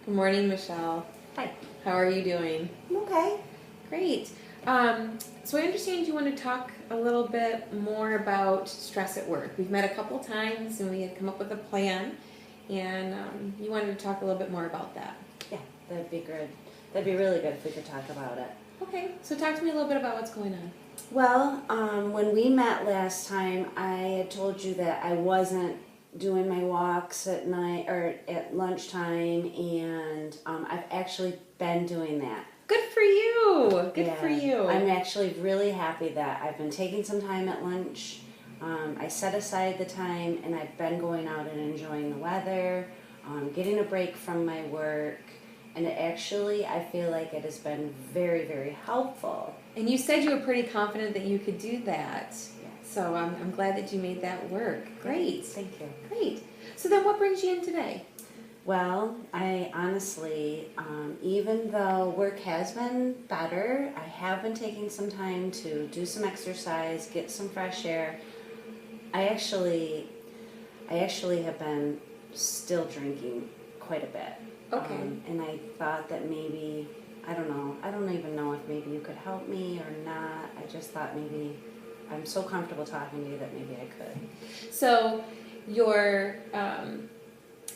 Good morning, Michelle. Hi. How are you doing? I'm okay. Great. So I understand you want to talk a little bit more about stress at work. We've met a couple times and we had come up with a plan, and you wanted to talk a little bit more about that. Yeah, that'd be good. That'd be really good if we could talk about it. Okay, so talk to me a little bit about what's going on. Well, when we met last time, I had told you that I wasn't doing my walks at night or at lunchtime, and I've actually been doing that. Good for you. Good Yeah, for you. I'm actually really happy that I've been taking some time at lunch. I set aside the time, and I've been going out and enjoying the weather, getting a break from my work, and I feel like it has been very, very helpful. And you said you were pretty confident that you could do that. Yes. So I'm glad that you made that work. Great. Thank you. Great. So then what brings you in today? Well, I honestly, even though work has been better, I have been taking some time to do some exercise, get some fresh air. I actually have been still drinking quite a bit. Okay. And I thought that maybe, I don't even know if maybe you could help me or not. I just thought maybe, I'm so comfortable talking to you that maybe I could. So you're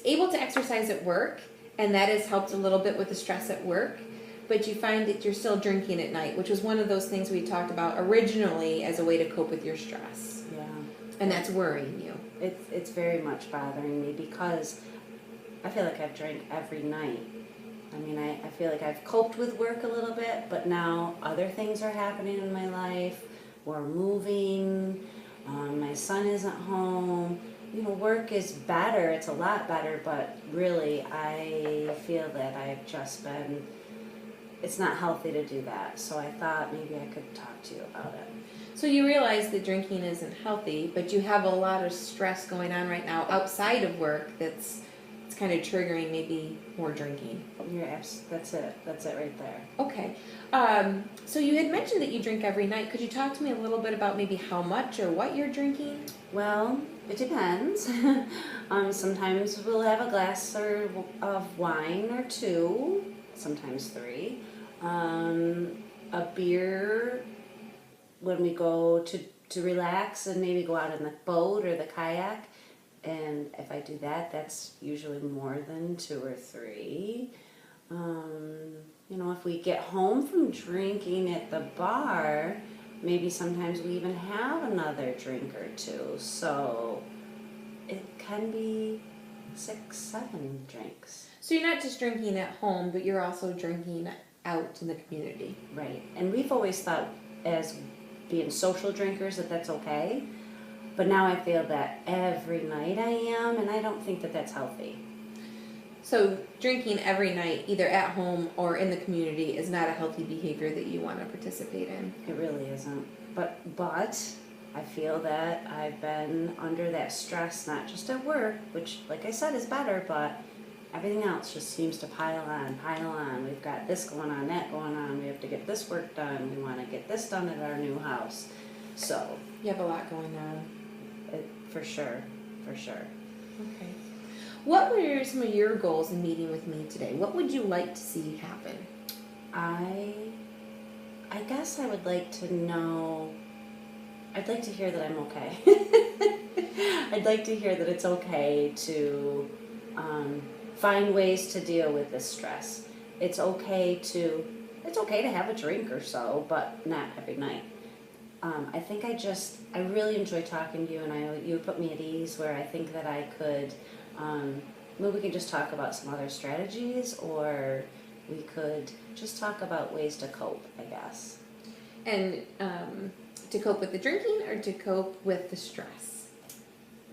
able to exercise at work, and that has helped a little bit with the stress at work, but you find that you're still drinking at night, which was one of those things we talked about originally as a way to cope with your stress. Yeah. And that's worrying you. It's very much bothering me because I feel like I've drank every night. I mean, I feel like I've coped with work a little bit, but now other things are happening in my life. We're moving. My son isn't home. You know, work is better. It's a lot better, but really, I feel that I've just been, it's not healthy to do that. So I thought maybe I could talk to you about it. So you realize that drinking isn't healthy, but you have a lot of stress going on right now outside of work it's kind of triggering maybe more drinking. That's it. That's it right there. Okay. So you had mentioned that you drink every night. Could you talk to me a little bit about maybe how much or what you're drinking? Well, it depends. Sometimes we'll have a glass of wine or two, sometimes three. A beer when we go to relax and maybe go out in the boat or the kayak. And if I do that, that's usually more than two or three. You know, if we get home from drinking at the bar, maybe sometimes we even have another drink or two. So it can be 6, 7 drinks. So you're not just drinking at home, but you're also drinking out in the community. Right. And we've always thought as being social drinkers that that's okay. But now I feel that every night I am, and I don't think that that's healthy. So drinking every night, either at home or in the community, is not a healthy behavior that you want to participate in. It really isn't. But I feel that I've been under that stress, not just at work, which, like I said, is better, but everything else just seems to pile on. We've got this going on, that going on. We have to get this work done. We want to get this done at our new house. So You have a lot going on. for sure. Okay. What were some of your goals in meeting with me today? What would you like to see happen? I guess I would like to know, I'd like to hear that I'm okay. I'd like to hear that it's okay to find ways to deal with this stress. It's okay to have a drink or so, but not every night. I really enjoy talking to you, and you put me at ease where I think that I could, maybe we could just talk about some other strategies, or we could just talk about ways to cope, I guess. And to cope with the drinking or to cope with the stress?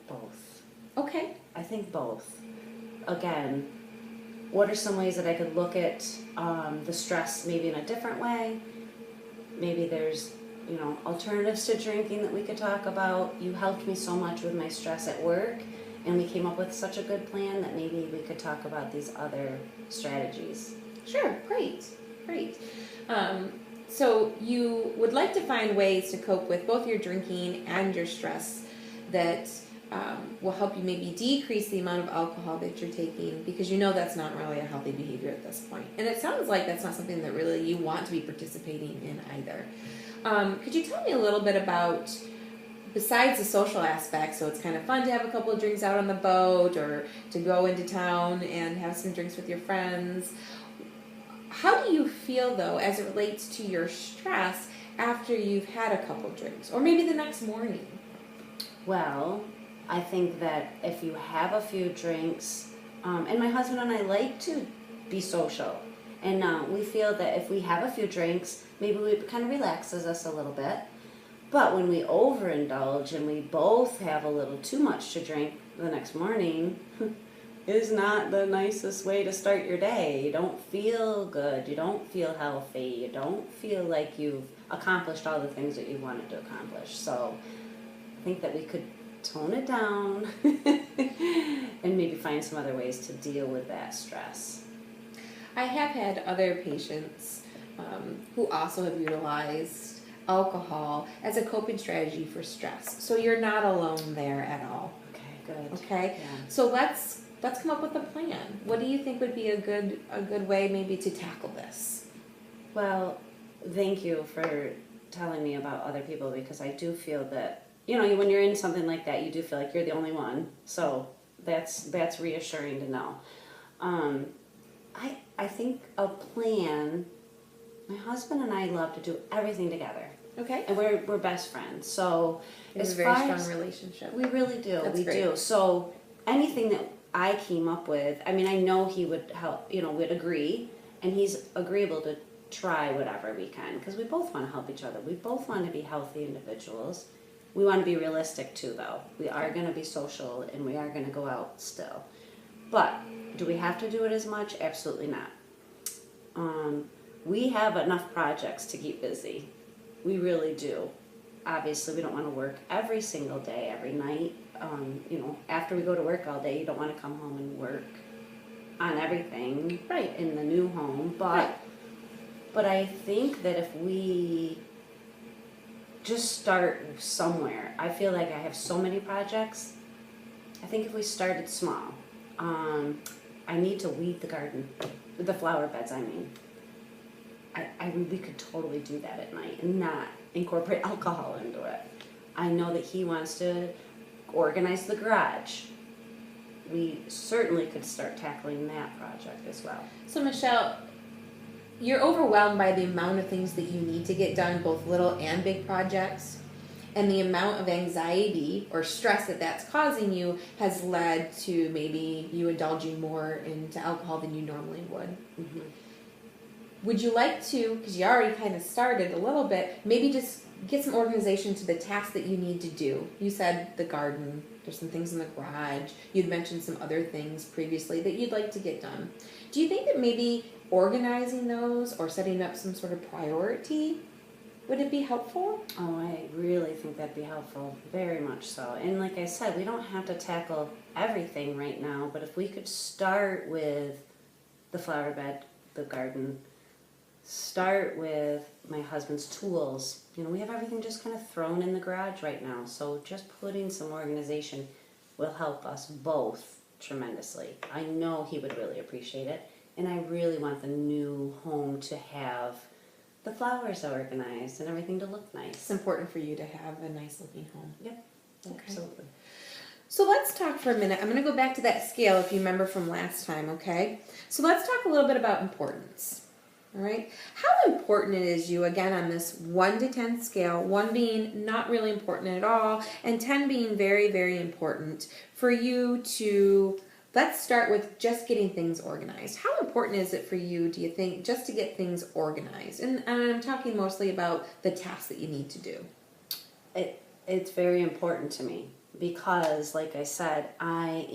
Both. Okay. I think both. Again, what are some ways that I could look at the stress maybe in a different way? Maybe there's, alternatives to drinking that we could talk about. You helped me so much with my stress at work, and we came up with such a good plan that maybe we could talk about these other strategies. Sure. Great. So you would like to find ways to cope with both your drinking and your stress that will help you maybe decrease the amount of alcohol that you're taking, because you know that's not really a healthy behavior at this point. And it sounds like that's not something that really you want to be participating in either. Could you tell me a little bit about, besides the social aspect, so it's kind of fun to have a couple of drinks out on the boat or to go into town and have some drinks with your friends, how do you feel though as it relates to your stress after you've had a couple drinks, or maybe the next morning? Well, I think that if you have a few drinks, and my husband and I like to be social, and we feel that if we have a few drinks, maybe it kind of relaxes us a little bit. But when we overindulge and we both have a little too much to drink the next morning, is not the nicest way to start your day. You don't feel good, you don't feel healthy, you don't feel like you've accomplished all the things that you wanted to accomplish. So I think that we could tone it down and maybe find some other ways to deal with that stress. I have had other patients who also have utilized alcohol as a coping strategy for stress. So you're not alone there at all. Okay, good. Okay? Yeah. So let's come up with a plan. What do you think would be a good way maybe to tackle this? Well, thank you for telling me about other people, because I do feel that, you know, when you're in something like that, you do feel like you're the only one. So that's reassuring to know. I think a plan. My husband and I love to do everything together, Okay. and we're best friends. So It's as a very far strong as relationship. we really do, That's we great. do. So anything that I came up with, I mean, I know he would help. You know, would agree, and he's agreeable to try whatever we can, because we both want to help each other. We both want to be healthy individuals. We want to be realistic too, though. We are going to be social, and we are going to go out still. But do we have to do it as much? Absolutely not. We have enough projects to keep busy. We really do. Obviously, we don't want to work every single day, every night. You know, after we go to work all day, you don't want to come home and work on everything Right. in the new home. But I think that if we just start somewhere, I feel like I have so many projects. I think if we started small, I need to weed the garden, the flower beds, I mean. We could totally do that at night and not incorporate alcohol into it. I know that he wants to organize the garage. We certainly could start tackling that project as well. So Michelle, you're overwhelmed by the amount of things that you need to get done, both little and big projects. And the amount of anxiety or stress that that's causing you has led to maybe you indulging more into alcohol than you normally would. Mm-hmm. Would you like to, because you already kind of started a little bit, maybe just get some organization to the tasks that you need to do? You said the garden, there's some things in the garage. You'd mentioned some other things previously that you'd like to get done. Do you think that maybe organizing those or setting up some sort of priority, would it be helpful? Oh, I really think that'd be helpful, very much so. And like I said, we don't have to tackle everything right now, but if we could start with the flower bed, the garden, start with my husband's tools. You know, we have everything just kind of thrown in the garage right now, so just putting some organization will help us both tremendously. I know he would really appreciate it, and I really want the new home to have the flowers organized and everything to look nice. It's important for you to have a nice looking home. Yep, Okay. absolutely. So let's talk for a minute. I'm going to go back to that scale if you remember from last time, okay? So let's talk a little bit about importance. All right. How important it is you, again, on this 1 to 10 scale, 1 being not really important at all, and 10 being very, very important, for you to, let's start with just getting things organized. How important is it for you, do you think, just to get things organized? And I'm talking mostly about the tasks that you need to do. It's very important to me because, like I said, I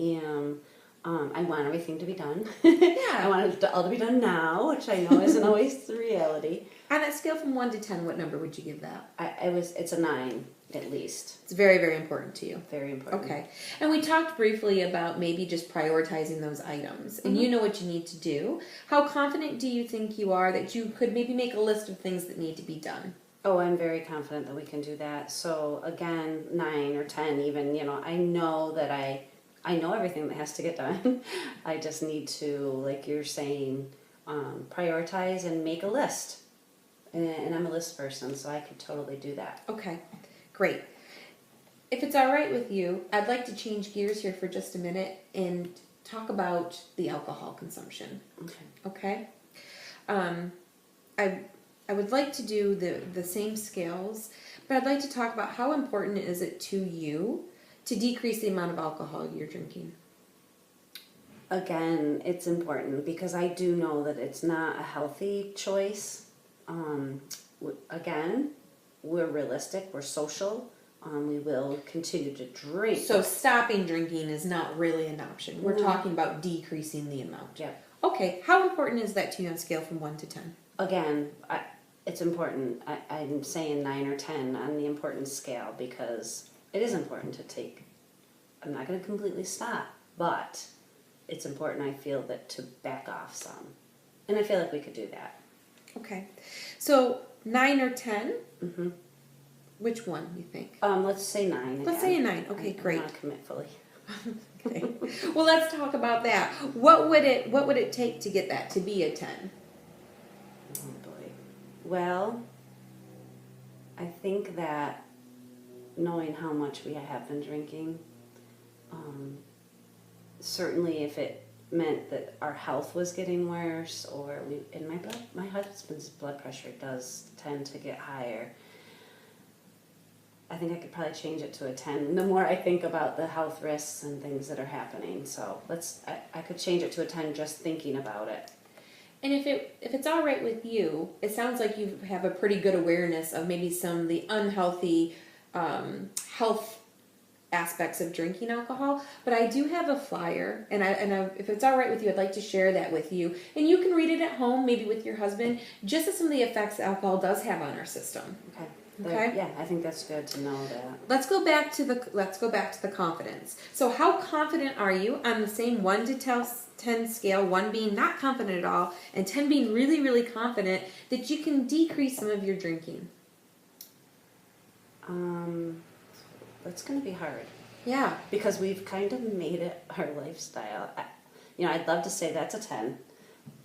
want everything to be done. I want it all to be done now, which I know isn't always the reality. On that scale from 1 to 10, what number would you give that? It's a 9 at least. It's very, very important to you. Very important. Okay. And we talked briefly about maybe just prioritizing those items. And you know what you need to do. How confident do you think you are that you could maybe make a list of things that need to be done? Oh, I'm very confident that we can do that. So again, 9 or 10 even, I know that I know everything that has to get done. I just need to, like you're saying, prioritize and make a list. And I'm a list person, so I could totally do that. Okay, great. If it's all right with you, I'd like to change gears here for just a minute and talk about the alcohol consumption. Okay. Okay? I would like to do the same scales, but I'd like to talk about how important is it to you to decrease the amount of alcohol you're drinking. Again, it's important because I do know that it's not a healthy choice. Again, we're realistic, we're social. We will continue to drink. So stopping drinking is not really an option. We're No. talking about decreasing the amount. Yep. Okay, how important is that to you on a scale from 1 to 10? Again, it's important. I'm saying 9 or 10 on the importance scale because it is important to take. I'm not going to completely stop, but it's important, I feel, that to back off some. And I feel like we could do that. Okay, so 9 or 10? Mm-hmm. Which one you think? Let's say 9 again. Let's say a 9. Okay, I great. want to commit fully. Okay. Well, let's talk about that. What would it take to get that to be a 10? Oh boy. Well, I think that knowing how much we have been drinking, certainly if it meant that our health was getting worse, or my husband's blood pressure does tend to get higher. I think I could probably change it to a 10 the more I think about the health risks and things that are happening. So I could change it to a 10 just thinking about it. And if it's all right with you, it sounds like you have a pretty good awareness of maybe some of the unhealthy health aspects of drinking alcohol. But I do have a flyer, and if it's all right with you, I'd like to share that with you. And you can read it at home, maybe with your husband, just as some of the effects alcohol does have on our system. Okay. Okay. Yeah, I think that's good to know that. Let's go back to the confidence. So how confident are you on the same 1 to 10 scale, 1 being not confident at all and 10 being really, really confident that you can decrease some of your drinking? That's going to be hard Yeah. because we've kind of made it our lifestyle. I'd love to say that's a 10,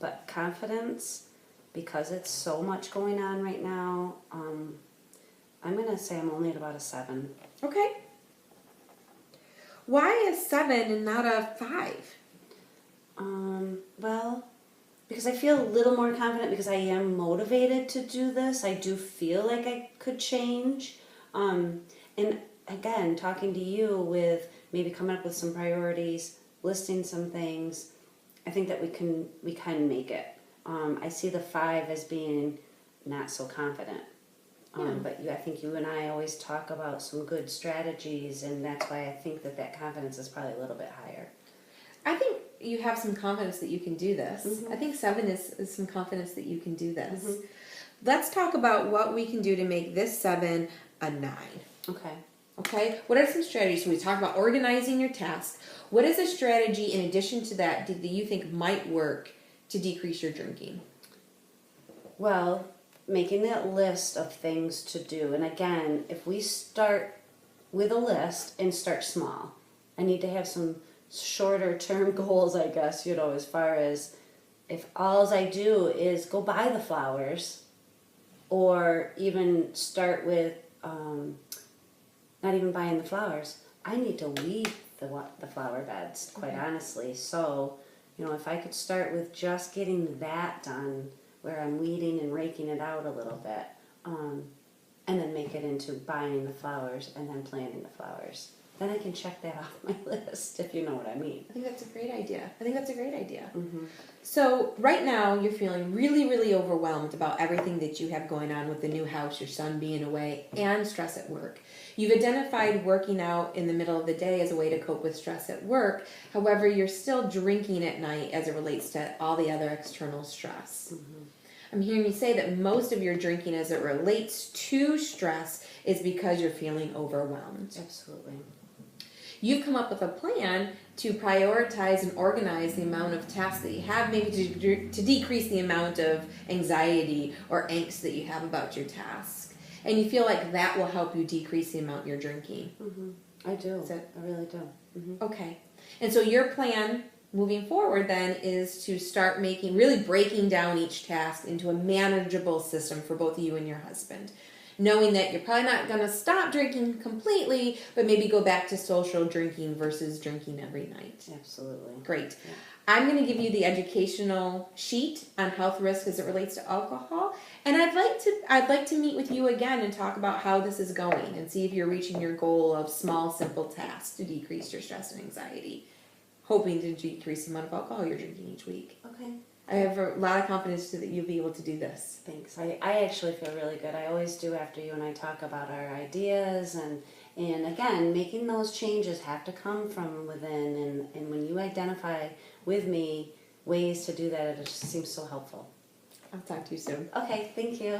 but confidence, because it's so much going on right now, I'm going to say I'm only at about a 7. Okay. Why a 7 and not a 5? Well, because I feel a little more confident because I am motivated to do this. I do feel like I could change. And again, talking to you with maybe coming up with some priorities, listing some things, I think that we can make it. I see the 5 as being not so confident. But I think you and I always talk about some good strategies, and that's why I think that confidence is probably a little bit higher. I think you have some confidence that you can do this. Mm-hmm. I think 7 is some confidence that you can do this. Mm-hmm. Let's talk about what we can do to make this 7 a 9. Okay. Okay, what are some strategies? So we talk about organizing your task. What is a strategy in addition to that that you think might work to decrease your drinking? Well, making that list of things to do. And again, if we start with a list and start small, I need to have some shorter term goals, I guess, as far as if all I do is go buy the flowers, or even start with not even buying the flowers. I need to weed the flower beds, quite honestly. So, if I could start with just getting that done, where I'm weeding and raking it out a little bit, and then make it into buying the flowers and then planting the flowers. Then I can check that off my list, if you know what I mean. I think that's a great idea. Mm-hmm. So right now you're feeling really, really overwhelmed about everything that you have going on with the new house, your son being away, and stress at work. You've identified working out in the middle of the day as a way to cope with stress at work. However, you're still drinking at night as it relates to all the other external stress. Mm-hmm. I'm hearing you say that most of your drinking as it relates to stress is because you're feeling overwhelmed. Absolutely. You've come up with a plan to prioritize and organize the amount of tasks that you have, maybe to decrease the amount of anxiety or angst that you have about your task. And you feel like that will help you decrease the amount you're drinking. I do. Is it- I really do. Okay. And so your plan moving forward then is to start really breaking down each task into a manageable system for both you and your husband. Knowing that you're probably not going to stop drinking completely, but maybe go back to social drinking versus drinking every night. Absolutely. Great. Yeah. I'm going to give you the educational sheet on health risk as it relates to alcohol, and I'd like to meet with you again and talk about how this is going and see if you're reaching your goal of small, simple tasks to decrease your stress and anxiety, hoping to decrease the amount of alcohol you're drinking each week. Okay. I have a lot of confidence that you'll be able to do this. Thanks. I actually feel really good. I always do after you and I talk about our ideas and again, making those changes have to come from within and when you identify with me ways to do that, it just seems so helpful. I'll talk to you soon. Okay, thank you.